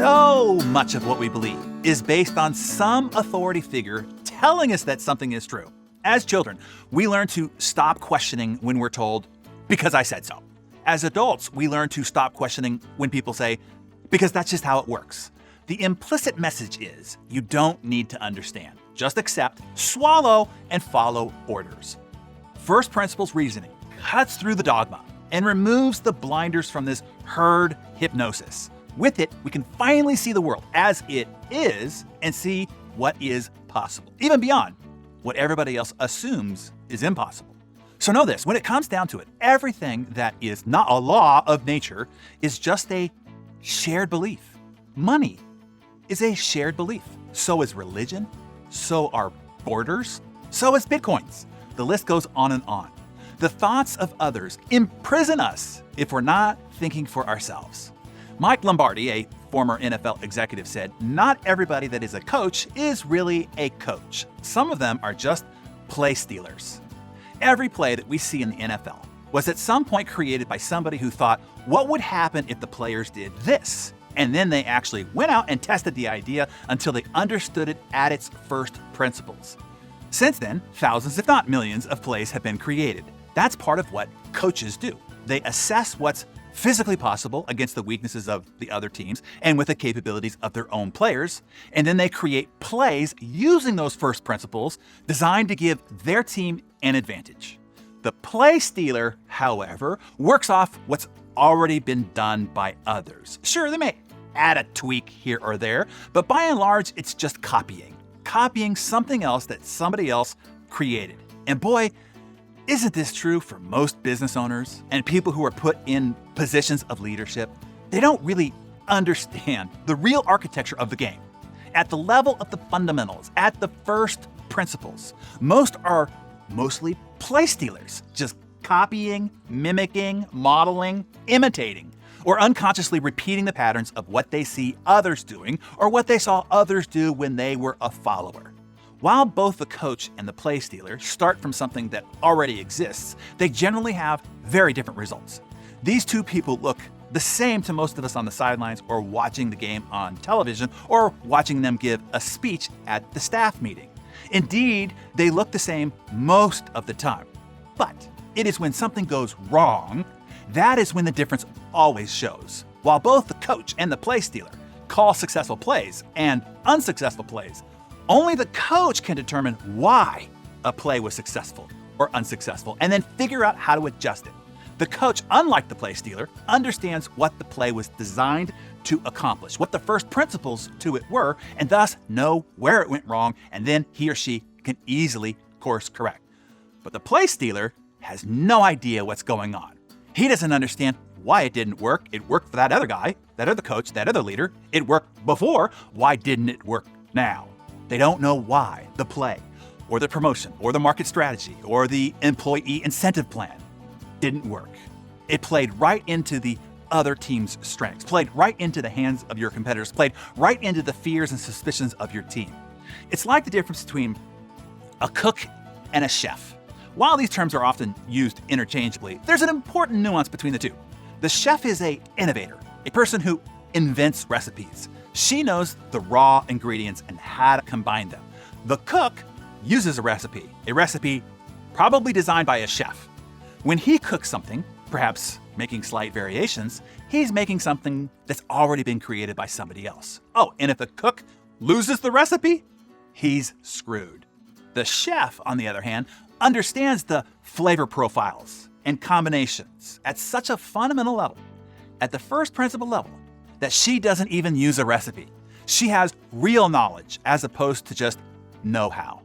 So much of what we believe is based on some authority figure telling us that something is true. As children, we learn to stop questioning when we're told, because I said so. As adults, we learn to stop questioning when people say, because that's just how it works. The implicit message is you don't need to understand. Just accept, swallow, and follow orders. First principles reasoning cuts through the dogma and removes the blinders from this herd hypnosis. With it, we can finally see the world as it is and see what is possible, even beyond what everybody else assumes is impossible. So know this, when it comes down to it, everything that is not a law of nature is just a shared belief. Money is a shared belief. So is religion. So are borders. So is bitcoins. The list goes on and on. The thoughts of others imprison us if we're not thinking for ourselves. Mike Lombardi, a former NFL executive, said, "Not everybody that is a coach is really a coach. Some of them are just play stealers." Every play that we see in the NFL was at some point created by somebody who thought, what would happen if the players did this? And then they actually went out and tested the idea until they understood it at its first principles. Since then, thousands, if not millions, of plays have been created. That's part of what coaches do. They assess what's physically possible against the weaknesses of the other teams and with the capabilities of their own players, and then they create plays using those first principles designed to give their team an advantage. The play stealer, however, works off what's already been done by others. Sure, they may add a tweak here or there, but by and large, it's just copying something else that somebody else created. And boy, isn't this true for most business owners and people who are put in positions of leadership? They don't really understand the real architecture of the game. At the level of the fundamentals, at the first principles, most are mostly play stealers, just copying, mimicking, modeling, imitating, or unconsciously repeating the patterns of what they see others doing or what they saw others do when they were a follower. While both the coach and the play stealer start from something that already exists, they generally have very different results. These two people look the same to most of us on the sidelines or watching the game on television or watching them give a speech at the staff meeting. Indeed, they look the same most of the time. But it is when something goes wrong, that is when the difference always shows. While both the coach and the play stealer call successful plays and unsuccessful plays, only the coach can determine why a play was successful or unsuccessful and then figure out how to adjust it. The coach, unlike the play stealer, understands what the play was designed to accomplish, what the first principles to it were, and thus know where it went wrong, and then he or she can easily course correct. But the play stealer has no idea what's going on. He doesn't understand why it didn't work. It worked for that other guy, that other coach, that other leader. It worked before. Why didn't it work now? They don't know why the play, or the promotion, or the market strategy, or the employee incentive plan didn't work. It played right into the other team's strengths, played right into the hands of your competitors, played right into the fears and suspicions of your team. It's like the difference between a cook and a chef. While these terms are often used interchangeably, there's an important nuance between the two. The chef is an innovator, a person who invents recipes. She knows the raw ingredients and how to combine them. The cook uses a recipe probably designed by a chef. When he cooks something, perhaps making slight variations, he's making something that's already been created by somebody else. Oh, and if the cook loses the recipe, he's screwed. The chef, on the other hand, understands the flavor profiles and combinations at such a fundamental level, at the first principle level, that she doesn't even use a recipe. She has real knowledge as opposed to just know-how.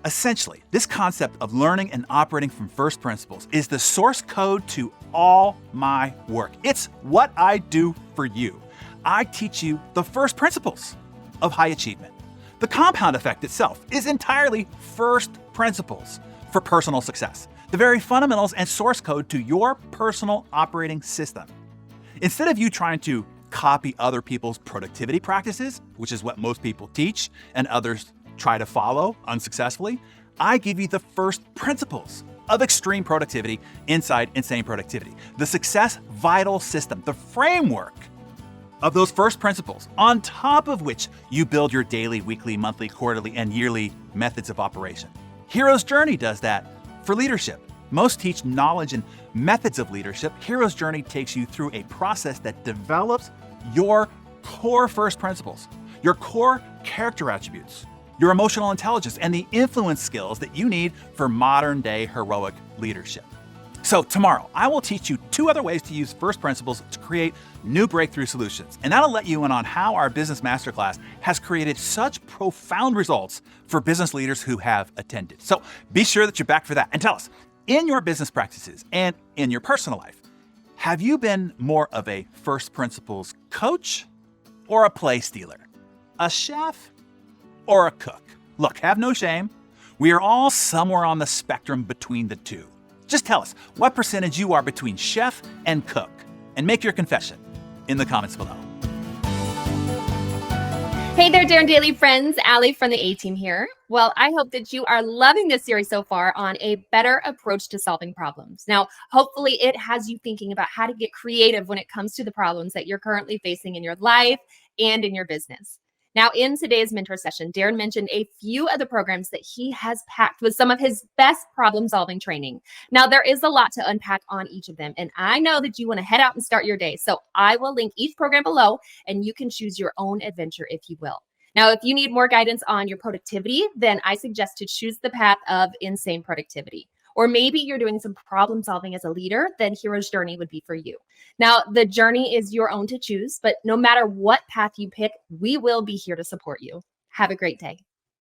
Essentially, this concept of learning and operating from first principles is the source code to all my work. It's what I do for you. I teach you the first principles of high achievement. The compound effect itself is entirely first principles for personal success, the very fundamentals and source code to your personal operating system. Instead of you trying to copy other people's productivity practices, which is what most people teach and others try to follow unsuccessfully, I give you the first principles of extreme productivity inside insane productivity, the success vital system, the framework of those first principles, on top of which you build your daily, weekly, monthly, quarterly, and yearly methods of operation. Hero's Journey does that for leadership. Most teach knowledge and methods of leadership. Hero's Journey takes you through a process that develops your core first principles, your core character attributes, your emotional intelligence, and the influence skills that you need for modern day heroic leadership. So tomorrow, I will teach you 2 other ways to use first principles to create new breakthrough solutions. And that'll let you in on how our business masterclass has created such profound results for business leaders who have attended. So be sure that you're back for that. And tell us, in your business practices and in your personal life, have you been more of a first principles coach or a play stealer? A chef or a cook? Look, have no shame. We are all somewhere on the spectrum between the two. Just tell us what percentage you are between chef and cook, and make your confession in the comments below. Hey there, Darren Daily friends. Allie from the A-Team here. Well, I hope that you are loving this series so far on a better approach to solving problems. Now, hopefully it has you thinking about how to get creative when it comes to the problems that you're currently facing in your life and in your business. Now, in today's mentor session, Darren mentioned a few of the programs that he has packed with some of his best problem-solving training. Now, there is a lot to unpack on each of them, and I know that you want to head out and start your day. So I will link each program below, and you can choose your own adventure if you will. Now, if you need more guidance on your productivity, then I suggest to choose the path of insane productivity. Or maybe you're doing some problem solving as a leader, then Hero's Journey would be for you. Now, the journey is your own to choose, but no matter what path you pick, we will be here to support you. Have a great day.